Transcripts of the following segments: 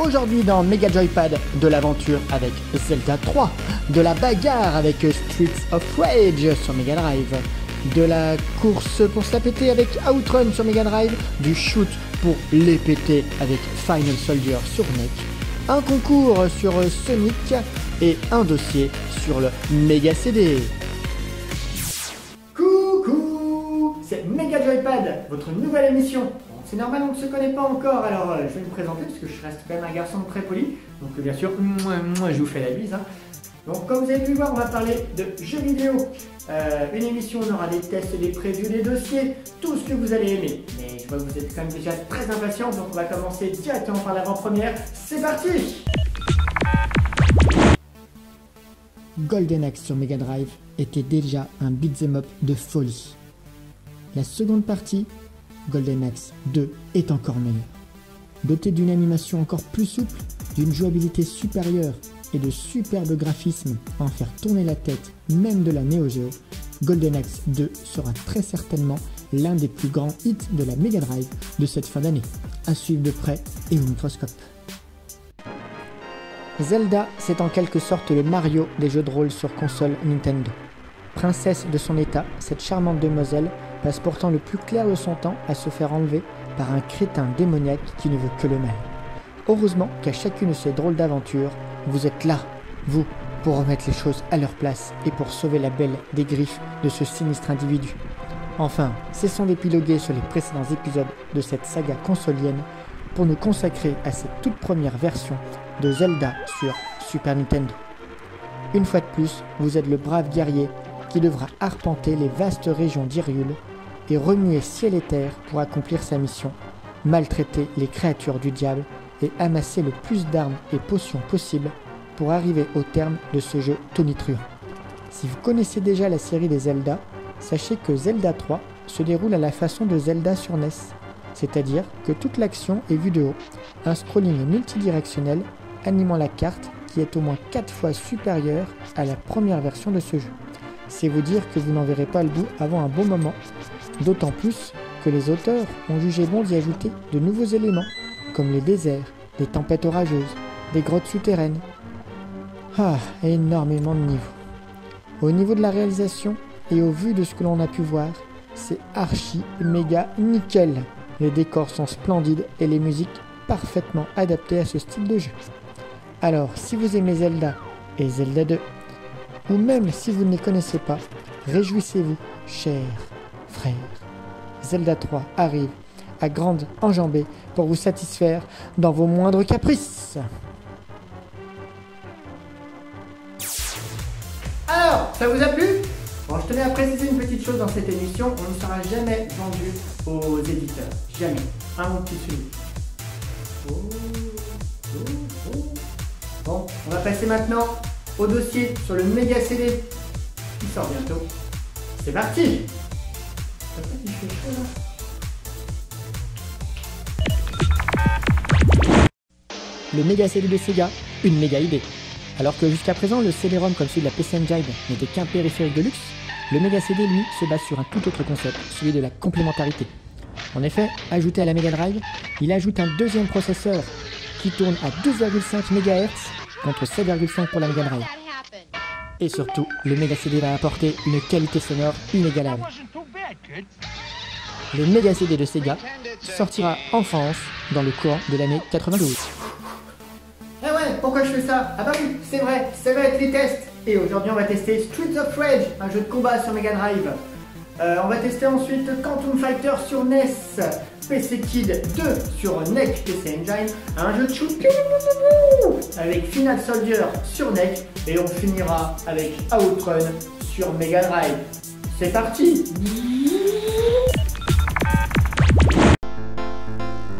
Aujourd'hui dans Mega Joypad, de l'aventure avec Zelda 3, de la bagarre avec Streets of Rage sur Mega Drive, de la course pour se la péter avec Outrun sur Mega Drive, du shoot pour les péter avec Final Soldier sur NEC, un concours sur Sonic et un dossier sur le Mega CD. Coucou, c'est Mega Joypad, votre nouvelle émission. C'est normal, on ne se connaît pas encore, alors je vais me présenter parce que je reste quand même un garçon très poli. Donc bien sûr, moi je vous fais la bise. Donc comme vous avez pu voir, on va parler de jeux vidéo. Une émission, on aura des tests, des previews, des dossiers, tout ce que vous allez aimer. Mais je vois que vous êtes quand même déjà très impatients, donc on va commencer directement par l'avant-première. C'est parti! Golden Axe sur Mega Drive était déjà un beat'em up de folie. La seconde partie, Golden Axe 2, est encore meilleur. Doté d'une animation encore plus souple, d'une jouabilité supérieure et de superbes graphismes à en faire tourner la tête même de la Neo Geo, Golden Axe 2 sera très certainement l'un des plus grands hits de la Mega Drive de cette fin d'année, à suivre de près et au microscope. Zelda, c'est en quelque sorte le Mario des jeux de rôle sur console Nintendo. Princesse de son état, cette charmante demoiselle passe pourtant le plus clair de son temps à se faire enlever par un crétin démoniaque qui ne veut que le mal. Heureusement qu'à chacune de ces drôles d'aventures, vous êtes là, vous, pour remettre les choses à leur place et pour sauver la belle des griffes de ce sinistre individu. Enfin, cessons d'épiloguer sur les précédents épisodes de cette saga consolienne pour nous consacrer à cette toute première version de Zelda sur Super Nintendo. Une fois de plus, vous êtes le brave guerrier qui devra arpenter les vastes régions d'Hyrule et remuer ciel et terre pour accomplir sa mission, maltraiter les créatures du diable et amasser le plus d'armes et potions possibles pour arriver au terme de ce jeu tonitruant. Si vous connaissez déjà la série des Zelda, sachez que Zelda 3 se déroule à la façon de Zelda sur NES, c'est-à-dire que toute l'action est vue de haut, un scrolling multidirectionnel animant la carte qui est au moins 4 fois supérieure à la première version de ce jeu. C'est vous dire que vous n'en verrez pas le bout avant un bon moment, d'autant plus que les auteurs ont jugé bon d'y ajouter de nouveaux éléments, comme les déserts, des tempêtes orageuses, des grottes souterraines. Énormément de niveaux. Au niveau de la réalisation, et au vu de ce que l'on a pu voir, c'est archi méga nickel. Les décors sont splendides et les musiques parfaitement adaptées à ce style de jeu. Alors, si vous aimez Zelda et Zelda 2, ou même si vous ne les connaissez pas, réjouissez-vous, chers frères. Zelda 3 arrive à grande enjambée pour vous satisfaire dans vos moindres caprices. Alors, ça vous a plu? Bon, je tenais à préciser une petite chose dans cette émission, on ne sera jamais vendu aux éditeurs. Jamais. Mon petit soulier. Bon, on va passer maintenant au dossier sur le Mega CD qui sort bientôt. C'est parti! Il fait chaud là. Le Mega CD de Sega, une méga idée. Alors que jusqu'à présent le CD-ROM comme celui de la PC Engine n'était qu'un périphérique de luxe, le Mega CD lui se base sur un tout autre concept, celui de la complémentarité. En effet, ajouté à la Mega Drive, il ajoute un deuxième processeur qui tourne à 12,5 MHz contre 7,5 pour la Mega Drive. Et surtout, le Mega CD va apporter une qualité sonore inégalable. Le Mega CD de Sega sortira en France dans le courant de l'année 92. Eh ouais, pourquoi je fais ça? Ah bah oui, c'est vrai, ça va être les tests. Et aujourd'hui on va tester Streets of Rage, un jeu de combat sur Mega Drive. On va tester ensuite Quantum Fighter sur NES, PC Kid 2 sur NEC PC Engine, un jeu de shoot avec Final Soldier sur NEC et on finira avec Outrun sur Mega Drive. C'est parti!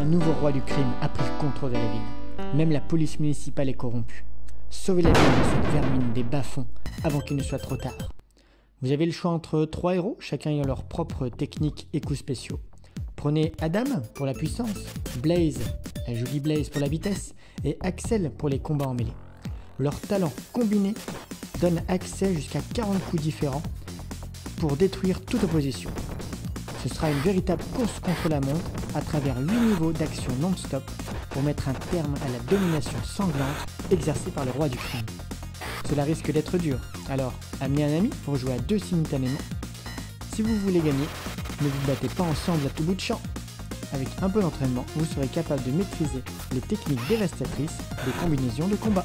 Un nouveau roi du crime a pris le contrôle de la ville. Même la police municipale est corrompue. Sauvez la vie de cette vermine des bas-fonds avant qu'il ne soit trop tard. Vous avez le choix entre 3 héros, chacun ayant leur propre technique et coups spéciaux. Prenez Adam pour la puissance, Blaze, la jolie Blaze pour la vitesse, et Axel pour les combats en mêlée. Leurs talents combinés donnent accès jusqu'à 40 coups différents pour détruire toute opposition. Ce sera une véritable course contre la montre à travers 8 niveaux d'action non-stop pour mettre un terme à la domination sanglante exercée par le roi du crime. Cela risque d'être dur, alors amenez un ami pour jouer à 2 simultanément. Si vous voulez gagner, ne vous battez pas ensemble à tout bout de champ. Avec un peu d'entraînement, vous serez capable de maîtriser les techniques dévastatrices des combinaisons de combat.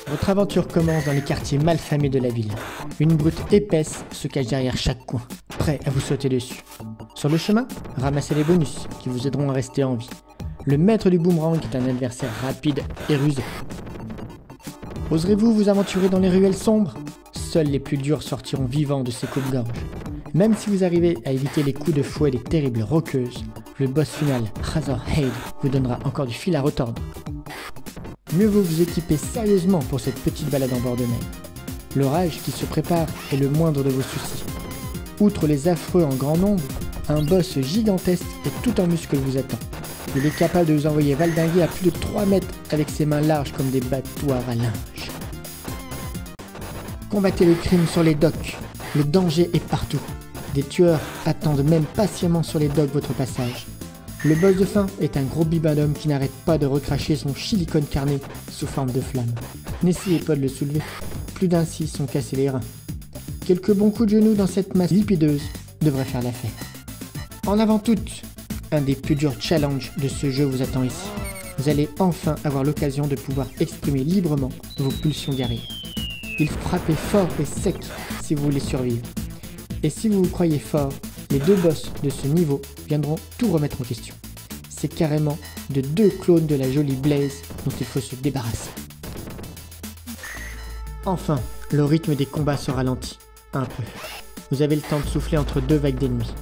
Votre aventure commence dans les quartiers malfamés de la ville. Une brute épaisse se cache derrière chaque coin, prêt à vous sauter dessus. Sur le chemin, ramassez les bonus qui vous aideront à rester en vie. Le maître du boomerang est un adversaire rapide et rusé. Oserez-vous vous aventurer dans les ruelles sombres? Seuls les plus durs sortiront vivants de ces coupes-gorges. Même si vous arrivez à éviter les coups de fouet des terribles roqueuses, le boss final, Razorhead, vous donnera encore du fil à retordre. Mieux vaut vous équiper sérieusement pour cette petite balade en bord de mer. L'orage qui se prépare est le moindre de vos soucis. Outre les affreux en grand nombre, un boss gigantesque et tout en muscles vous attend. Il est capable de vous envoyer valdinguer à plus de 3 mètres avec ses mains larges comme des battoirs à linge. Combattez le crime sur les docks. Le danger est partout. Des tueurs attendent même patiemment sur les docks votre passage. Le boss de fin est un gros bibadum qui n'arrête pas de recracher son silicone carné sous forme de flamme. N'essayez pas de le soulever, plus d'un s'y sont cassés les reins. Quelques bons coups de genoux dans cette masse lipideuse devraient faire l'affaire. En avant toutes, un des plus durs challenges de ce jeu vous attend ici. Vous allez enfin avoir l'occasion de pouvoir exprimer librement vos pulsions guerrières. Il faut frapper fort et sec si vous voulez survivre. Et si vous vous croyez fort, les 2 boss de ce niveau viendront tout remettre en question. C'est carrément de 2 clones de la jolie Blaze dont il faut se débarrasser. Enfin, le rythme des combats se ralentit, un peu. Vous avez le temps de souffler entre 2 vagues d'ennemis.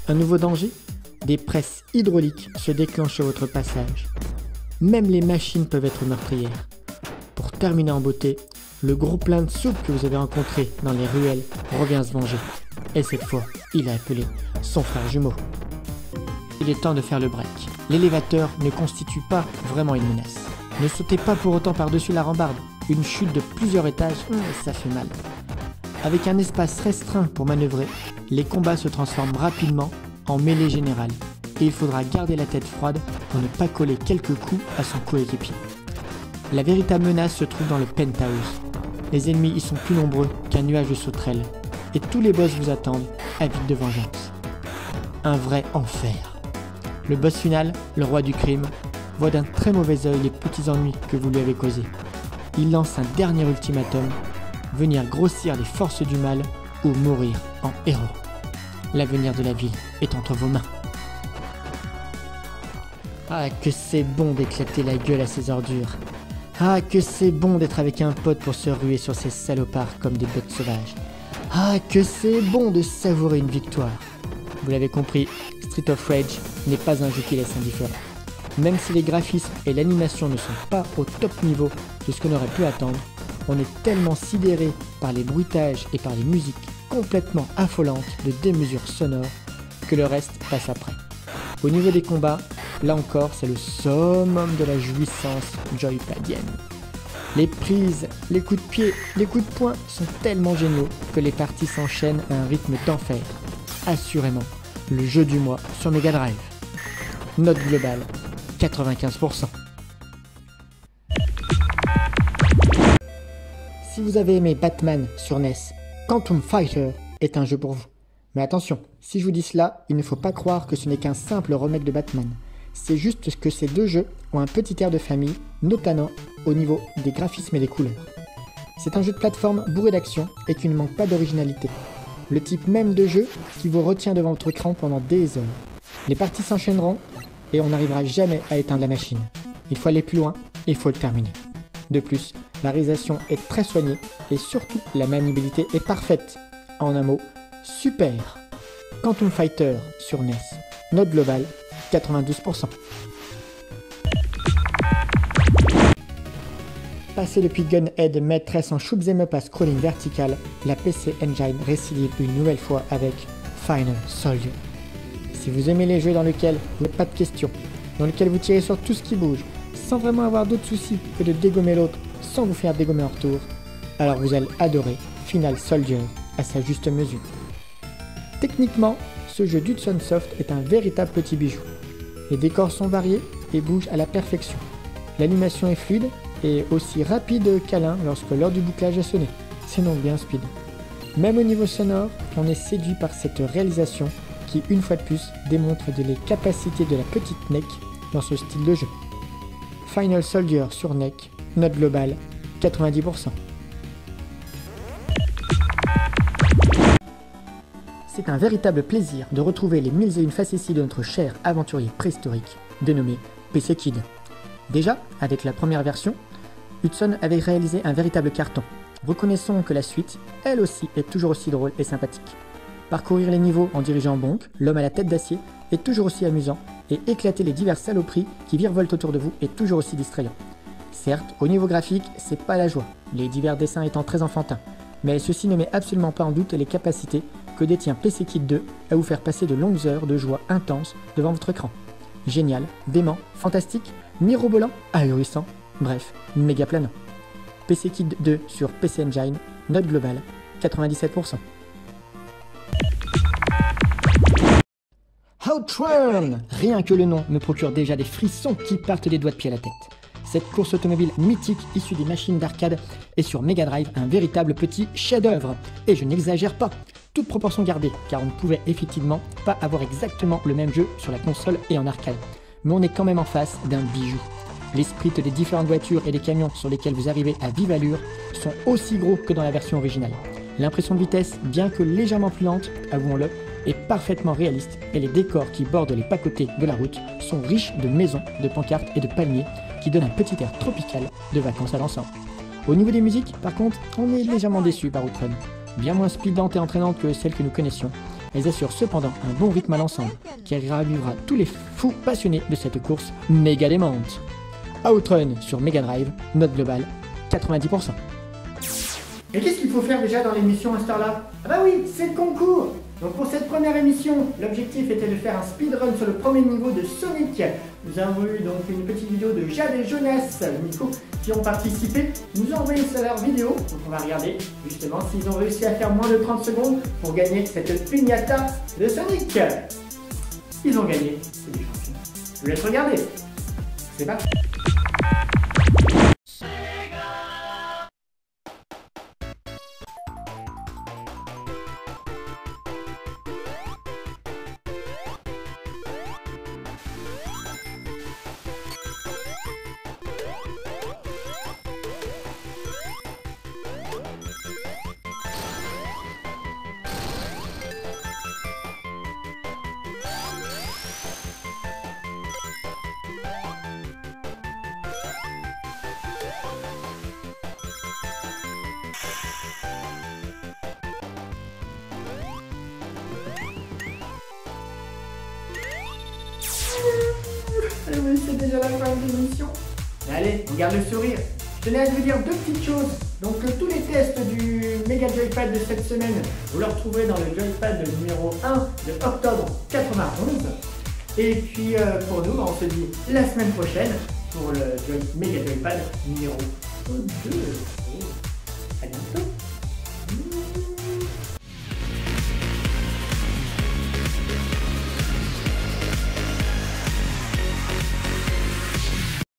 Un nouveau danger? Des presses hydrauliques se déclenchent sur votre passage. Même les machines peuvent être meurtrières. Pour terminer en beauté, le gros plein de soupe que vous avez rencontré dans les ruelles revient se venger. Et cette fois, il a appelé son frère jumeau. Il est temps de faire le break. L'élévateur ne constitue pas vraiment une menace. Ne sautez pas pour autant par-dessus la rambarde. Une chute de plusieurs étages, ça fait mal. Avec un espace restreint pour manœuvrer, les combats se transforment rapidement en mêlée générale. Et il faudra garder la tête froide pour ne pas coller quelques coups à son coéquipier. La véritable menace se trouve dans le penthouse. Les ennemis y sont plus nombreux qu'un nuage de sauterelles. Et tous les boss vous attendent, avides de vengeance. Un vrai enfer. Le boss final, le roi du crime, voit d'un très mauvais œil les petits ennuis que vous lui avez causés. Il lance un dernier ultimatum, venir grossir les forces du mal ou mourir en héros. L'avenir de la ville est entre vos mains. Ah, que c'est bon d'éclater la gueule à ces ordures. Ah, que c'est bon d'être avec un pote pour se ruer sur ces salopards comme des bêtes sauvages. Ah, que c'est bon de savourer une victoire. Vous l'avez compris, Streets of Rage n'est pas un jeu qui laisse indifférent. Même si les graphismes et l'animation ne sont pas au top niveau de ce qu'on aurait pu attendre, on est tellement sidéré par les bruitages et par les musiques complètement affolantes de démesures sonores que le reste passe après. Au niveau des combats, là encore c'est le summum de la jouissance joypadienne. Les prises, les coups de pied, les coups de poing sont tellement géniaux que les parties s'enchaînent à un rythme d'enfer. Assurément, le jeu du mois sur Mega Drive. Note globale, 95%. Si vous avez aimé Batman sur NES, Quantum Fighter est un jeu pour vous. Mais attention, si je vous dis cela, il ne faut pas croire que ce n'est qu'un simple remake de Batman. C'est juste que ces 2 jeux ont un petit air de famille, notamment au niveau des graphismes et des couleurs. C'est un jeu de plateforme bourré d'action et qui ne manque pas d'originalité. Le type même de jeu qui vous retient devant votre écran pendant des heures. Les parties s'enchaîneront et on n'arrivera jamais à éteindre la machine. Il faut aller plus loin et il faut le terminer. De plus, la réalisation est très soignée et surtout la maniabilité est parfaite. En un mot, super. Quantum Fighter sur NES, note globale 92%. Passé depuis Gunhead, maîtresse en shoot'em up à scrolling vertical, la PC Engine récidive une nouvelle fois avec Final Soldier. Si vous aimez les jeux dans lesquels vous n'avez pas de questions, dans lesquels vous tirez sur tout ce qui bouge, sans vraiment avoir d'autres soucis que de dégommer l'autre sans vous faire dégommer en retour, alors vous allez adorer Final Soldier à sa juste mesure. Techniquement, ce jeu d'Hudson Soft est un véritable petit bijou. Les décors sont variés et bouge à la perfection. L'animation est fluide et aussi rapide qu'Alain lorsque l'heure du bouclage a sonné. C'est donc bien speed. Même au niveau sonore, on est séduit par cette réalisation qui, une fois de plus, démontre les capacités de la petite NEC dans ce style de jeu. Final Soldier sur NEC, note globale 90%. C'est un véritable plaisir de retrouver les 1001 facéties de notre cher aventurier préhistorique, dénommé PC Kid. Déjà, avec la première version, Hudson avait réalisé un véritable carton. Reconnaissons que la suite, elle aussi, est toujours aussi drôle et sympathique. Parcourir les niveaux en dirigeant Bonk, l'homme à la tête d'acier, est toujours aussi amusant, et éclater les diverses saloperies qui virevoltent autour de vous est toujours aussi distrayant. Certes, au niveau graphique, c'est pas la joie, les divers dessins étant très enfantins, mais ceci ne met absolument pas en doute les capacités que détient PC Kid 2 à vous faire passer de longues heures de joie intense devant votre écran. Génial, dément, fantastique, mirobolant, ahurissant, bref, méga planant. PC Kid 2 sur PC Engine, note globale, 97%. Outrun! Rien que le nom me procure déjà des frissons qui partent des doigts de pied à la tête. Cette course automobile mythique issue des machines d'arcade est sur Mega Drive un véritable petit chef-d'œuvre. Et je n'exagère pas, toute proportion gardée, car on ne pouvait effectivement pas avoir exactement le même jeu sur la console et en arcade. Mais on est quand même en face d'un bijou. Les sprites des différentes voitures et des camions sur lesquels vous arrivez à vive allure sont aussi gros que dans la version originale. L'impression de vitesse, bien que légèrement plus lente, avouons-le, est parfaitement réaliste et les décors qui bordent les pas-côtés de la route sont riches de maisons, de pancartes et de palmiers qui donnent un petit air tropical de vacances à l'ensemble. Au niveau des musiques, par contre, on est légèrement déçu par Outrun. Bien moins speedante et entraînante que celles que nous connaissions, elles assurent cependant un bon rythme à l'ensemble qui ravivera tous les fous passionnés de cette course méga démente. Outrun sur Mega Drive, note globale 90%. Et qu'est-ce qu'il faut faire déjà dans l'émission à cette heure-là? Ah bah oui, c'est le concours! Donc pour cette première émission, l'objectif était de faire un speedrun sur le premier niveau de Sonic. Nous avons eu donc une petite vidéo de Jade et Jonas, Nico, qui ont participé. Ils nous ont envoyé leur vidéo, donc on va regarder justement s'ils ont réussi à faire moins de 30 secondes pour gagner cette piñata de Sonic. Ils ont gagné, c'est des champions. Je vous laisse regarder. C'est parti. Eh oui, c'est déjà la fin de l'émission. Mais allez, on garde le sourire. Je tenais à vous dire deux petites choses. Donc tous les tests du Mega Joypad de cette semaine, vous le retrouverez dans le Joypad numéro 1 de octobre 91. Et puis pour nous, on se dit la semaine prochaine pour le Mega Joypad numéro 2. À bientôt.